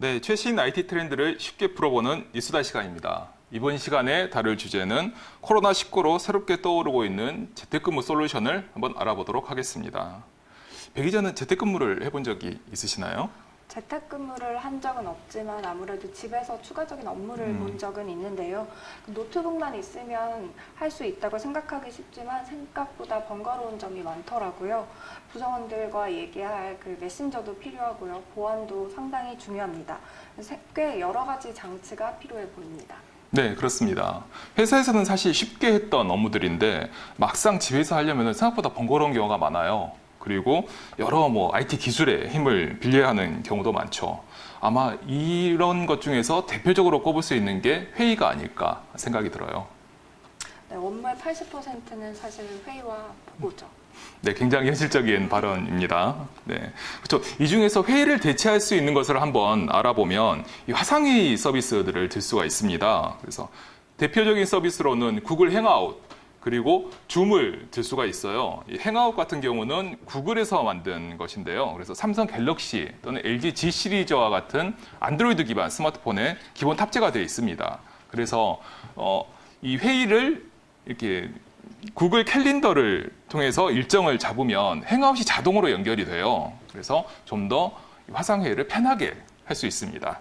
네, 최신 IT 트렌드를 쉽게 풀어보는 이수다 시간입니다. 이번 시간에 다룰 주제는 코로나19로 새롭게 떠오르고 있는 재택근무 솔루션을 한번 알아보도록 하겠습니다. 배 기자는 재택근무를 해본 적이 있으시나요? 재택근무를 한 적은 없지만 아무래도 집에서 추가적인 업무를 본 적은 있는데요. 노트북만 있으면 할 수 있다고 생각하기 쉽지만 생각보다 번거로운 점이 많더라고요. 부서원들과 얘기할 그 메신저도 필요하고요. 보안도 상당히 중요합니다. 꽤 여러 가지 장치가 필요해 보입니다. 네, 그렇습니다. 회사에서는 사실 쉽게 했던 업무들인데 막상 집에서 하려면 생각보다 번거로운 경우가 많아요. 그리고 여러 IT 기술의 힘을 빌려야 하는 경우도 많죠. 아마 이런 것 중에서 대표적으로 꼽을 수 있는 게 회의가 아닐까 생각이 들어요. 네, 업무의 80%는 사실 회의와 보고죠. 네, 굉장히 현실적인 발언입니다. 네, 그렇죠. 이 중에서 회의를 대체할 수 있는 것을 한번 알아보면 이 화상회의 서비스들을 들 수가 있습니다. 그래서 대표적인 서비스로는 구글 행아웃, 그리고 줌을 들 수가 있어요. 이 행아웃 같은 경우는 구글에서 만든 것인데요. 그래서 삼성 갤럭시 또는 LG G 시리즈와 같은 안드로이드 기반 스마트폰에 기본 탑재가 되어 있습니다. 그래서 이 회의를 이렇게 구글 캘린더를 통해서 일정을 잡으면 행아웃이 자동으로 연결이 돼요. 그래서 좀 더 화상회의를 편하게 할 수 있습니다.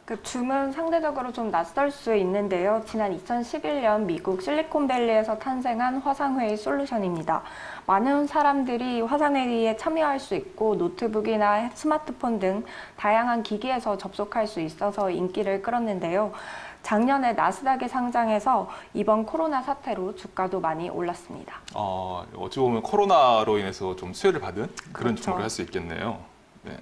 그 줌은 상대적으로 좀 낯설 수 있는데요. 지난 2011년 미국 실리콘밸리에서 탄생한 화상회의 솔루션입니다. 많은 사람들이 화상회의에 참여할 수 있고 노트북이나 스마트폰 등 다양한 기기에서 접속할 수 있어서 인기를 끌었는데요. 작년에 나스닥에 상장해서 이번 코로나 사태로 주가도 많이 올랐습니다. 어찌 보면 코로나로 인해서 좀 수혜를 받은 그런 그렇죠. 종목을 할 수 있겠네요. 네.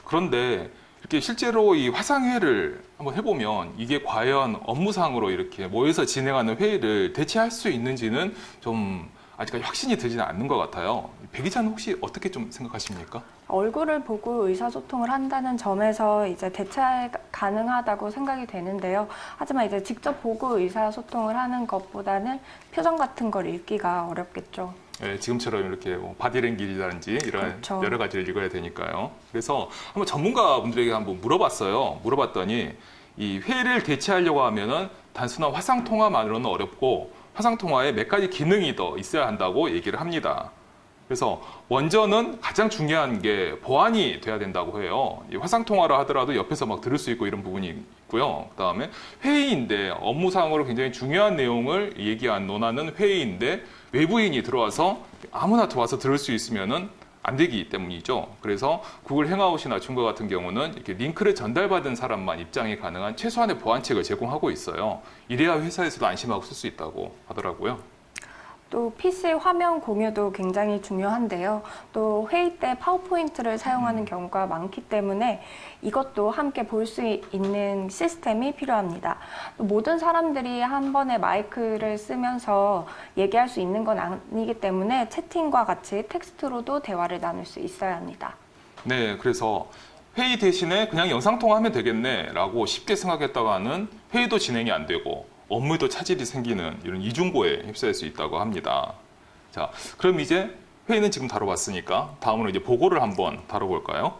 그런데 이렇게 실제로 이 화상회의를 한번 해보면 이게 과연 업무상으로 이렇게 모여서 진행하는 회의를 대체할 수 있는지는 좀 아직까지 확신이 들지는 않는 것 같아요. 배 기자는 혹시 어떻게 좀 생각하십니까? 얼굴을 보고 의사소통을 한다는 점에서 이제 대체 가능하다고 생각이 되는데요. 하지만 이제 직접 보고 의사소통을 하는 것보다는 표정 같은 걸 읽기가 어렵겠죠. 네, 지금처럼 이렇게 바디랭귀지라든지 이런 그렇죠. 여러 가지를 읽어야 되니까요. 그래서 한번 전문가분들에게 한번 물어봤어요. 물어봤더니 이 회의를 대체하려고 하면은 단순한 화상 통화만으로는 어렵고 화상 통화에 몇 가지 기능이 더 있어야 한다고 얘기를 합니다. 그래서 먼저는 가장 중요한 게 보안이 돼야 된다고 해요. 이 화상 통화를 하더라도 옆에서 막 들을 수 있고 이런 부분이 있고요. 그다음에 회의인데 업무상으로 굉장히 중요한 내용을 논하는 회의인데 외부인이 들어와서 아무나 들어와서 들을 수 있으면은 안 되기 때문이죠. 그래서 구글 행아웃이나 줌과 같은 경우는 이렇게 링크를 전달받은 사람만 입장이 가능한 최소한의 보안책을 제공하고 있어요. 이래야 회사에서도 안심하고 쓸 수 있다고 하더라고요. 또 PC 화면 공유도 굉장히 중요한데요. 또 회의 때 파워포인트를 사용하는 경우가 많기 때문에 이것도 함께 볼 수 있는 시스템이 필요합니다. 또 모든 사람들이 한 번에 마이크를 쓰면서 얘기할 수 있는 건 아니기 때문에 채팅과 같이 텍스트로도 대화를 나눌 수 있어야 합니다. 네, 그래서 회의 대신에 그냥 영상통화하면 되겠네라고 쉽게 생각했다가는 회의도 진행이 안 되고 업무에도 차질이 생기는 이런 이중고에 휩싸일 수 있다고 합니다. 자, 그럼 이제 회의는 지금 다뤄봤으니까 다음으로 이제 보고를 한번 다뤄볼까요?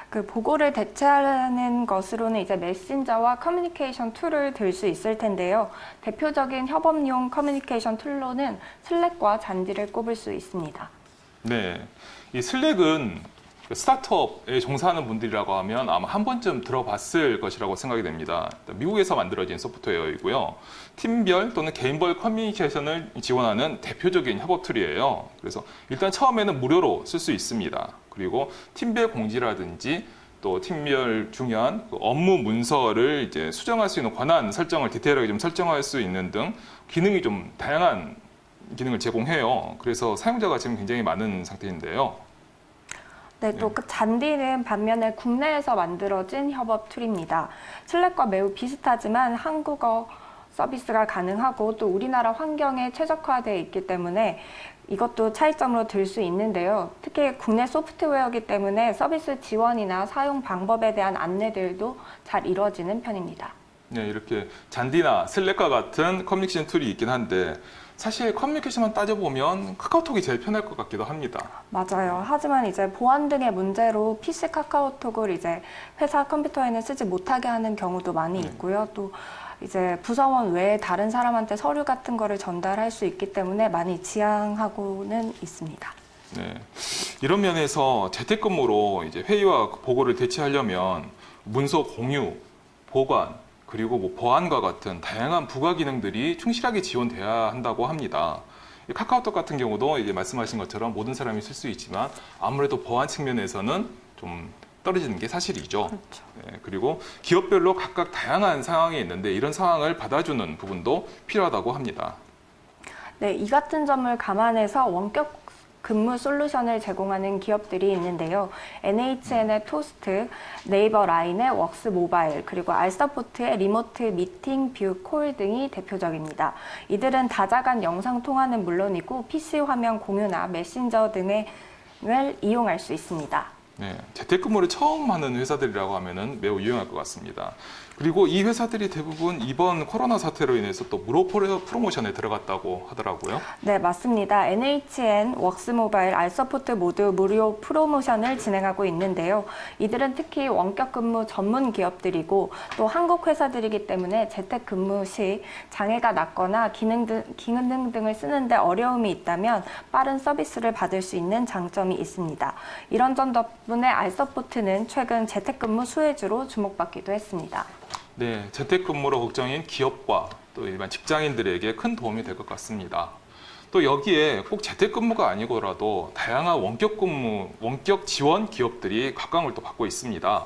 그 보고를 대체하는 것으로는 이제 메신저와 커뮤니케이션 툴을 들 수 있을 텐데요. 대표적인 협업용 커뮤니케이션 툴로는 슬랙과 잔디를 꼽을 수 있습니다. 네, 이 슬랙은 스타트업에 종사하는 분들이라고 하면 아마 한 번쯤 들어봤을 것이라고 생각이 됩니다. 미국에서 만들어진 소프트웨어이고요. 팀별 또는 개인별 커뮤니케이션을 지원하는 대표적인 협업 툴이에요. 그래서 일단 처음에는 무료로 쓸 수 있습니다. 그리고 팀별 공지라든지 또 팀별 중요한 업무 문서를 이제 수정할 수 있는 권한 설정을 디테일하게 좀 설정할 수 있는 등 기능이 좀 다양한 기능을 제공해요. 그래서 사용자가 지금 굉장히 많은 상태인데요. 네, 또 그 잔디는 반면에 국내에서 만들어진 협업 툴입니다. 슬랙과 매우 비슷하지만 한국어 서비스가 가능하고 또 우리나라 환경에 최적화되어 있기 때문에 이것도 차이점으로 들 수 있는데요. 특히 국내 소프트웨어이기 때문에 서비스 지원이나 사용 방법에 대한 안내들도 잘 이루어지는 편입니다. 네, 이렇게 잔디나 슬랙과 같은 커뮤니케이션 툴이 있긴 한데 사실 커뮤니케이션만 따져보면 카카오톡이 제일 편할 것 같기도 합니다. 맞아요. 하지만 이제 보안 등의 문제로 PC 카카오톡을 이제 회사 컴퓨터에는 쓰지 못하게 하는 경우도 많이 있고요. 또 이제 부서원 외에 다른 사람한테 서류 같은 거를 전달할 수 있기 때문에 많이 지양하고는 있습니다. 네, 이런 면에서 재택근무로 이제 회의와 보고를 대체하려면 문서 공유, 보관, 그리고 뭐 보안과 같은 다양한 부가 기능들이 충실하게 지원돼야 한다고 합니다. 이 카카오톡 같은 경우도 이제 말씀하신 것처럼 모든 사람이 쓸 수 있지만 아무래도 보안 측면에서는 좀 떨어지는 게 사실이죠. 그렇죠. 네, 그리고 기업별로 각각 다양한 상황이 있는데 이런 상황을 받아주는 부분도 필요하다고 합니다. 네, 이 같은 점을 감안해서 원격 근무 솔루션을 제공하는 기업들이 있는데요. NHN의 토스트, 네이버 라인의 웍스 모바일, 그리고 알서포트의 리모트 미팅 뷰 콜 등이 대표적입니다. 이들은 다자간 영상 통화는 물론이고 PC 화면 공유나 메신저 등을 이용할 수 있습니다. 네, 재택근무를 처음 하는 회사들이라고 하면은 매우 유용할 것 같습니다. 그리고 이 회사들이 대부분 이번 코로나 사태로 인해서 또 무료 프로모션에 들어갔다고 하더라고요. 네, 맞습니다. NHN, 웍스모바일, 알서포트 모두 무료 프로모션을 진행하고 있는데요. 이들은 특히 원격 근무 전문 기업들이고 또 한국 회사들이기 때문에 재택 근무 시 장애가 났거나 기능 등을 쓰는데 어려움이 있다면 빠른 서비스를 받을 수 있는 장점이 있습니다. 이런 점 덕분에 알서포트는 최근 재택 근무 수혜주로 주목받기도 했습니다. 네, 재택근무로 걱정인 기업과 또 일반 직장인들에게 큰 도움이 될 것 같습니다. 또 여기에 꼭 재택근무가 아니고라도 다양한 원격 지원 기업들이 각광을 또 받고 있습니다.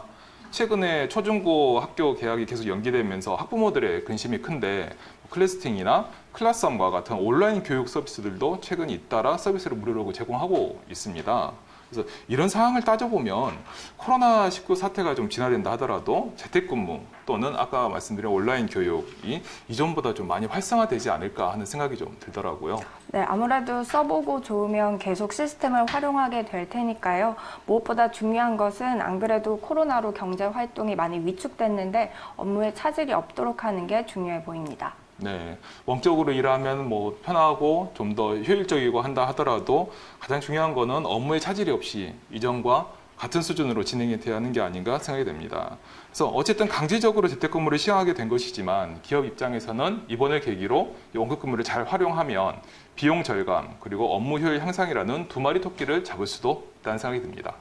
최근에 초중고 학교 개학이 계속 연기되면서 학부모들의 근심이 큰데 클래스팅이나 클라썸과 같은 온라인 교육 서비스들도 최근 잇따라 서비스를 무료로 제공하고 있습니다. 그래서 이런 상황을 따져보면 코로나19 사태가 좀 진화된다 하더라도 재택근무 또는 아까 말씀드린 온라인 교육이 이전보다 좀 많이 활성화되지 않을까 하는 생각이 좀 들더라고요. 네, 아무래도 써보고 좋으면 계속 시스템을 활용하게 될 테니까요. 무엇보다 중요한 것은 안 그래도 코로나로 경제 활동이 많이 위축됐는데 업무에 차질이 없도록 하는 게 중요해 보입니다. 네, 원격으로 일하면 뭐 편하고 좀 더 효율적이고 한다 하더라도 가장 중요한 거는 업무에 차질이 없이 이전과 같은 수준으로 진행이 돼야 하는 게 아닌가 생각이 됩니다. 그래서 어쨌든 강제적으로 재택근무를 시행하게 된 것이지만 기업 입장에서는 이번을 계기로 원격근무를 잘 활용하면 비용 절감 그리고 업무 효율 향상이라는 두 마리 토끼를 잡을 수도 있다는 생각이 듭니다.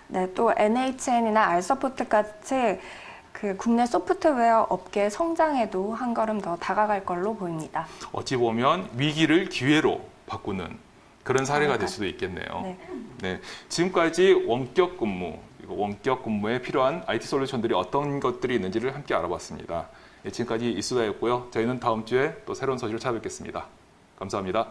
네, 또 NHN이나 알서포트 같이 국내 소프트웨어 업계 성장에도 한 걸음 더 다가갈 걸로 보입니다. 어찌 보면 위기를 기회로 바꾸는 그런 사례가 될 수도 있겠네요. 네. 네, 지금까지 원격 근무에 필요한 IT 솔루션들이 어떤 것들이 있는지를 함께 알아봤습니다. 네, 지금까지 이수다였고요. 저희는 다음 주에 또 새로운 소식을 찾아뵙겠습니다. 감사합니다.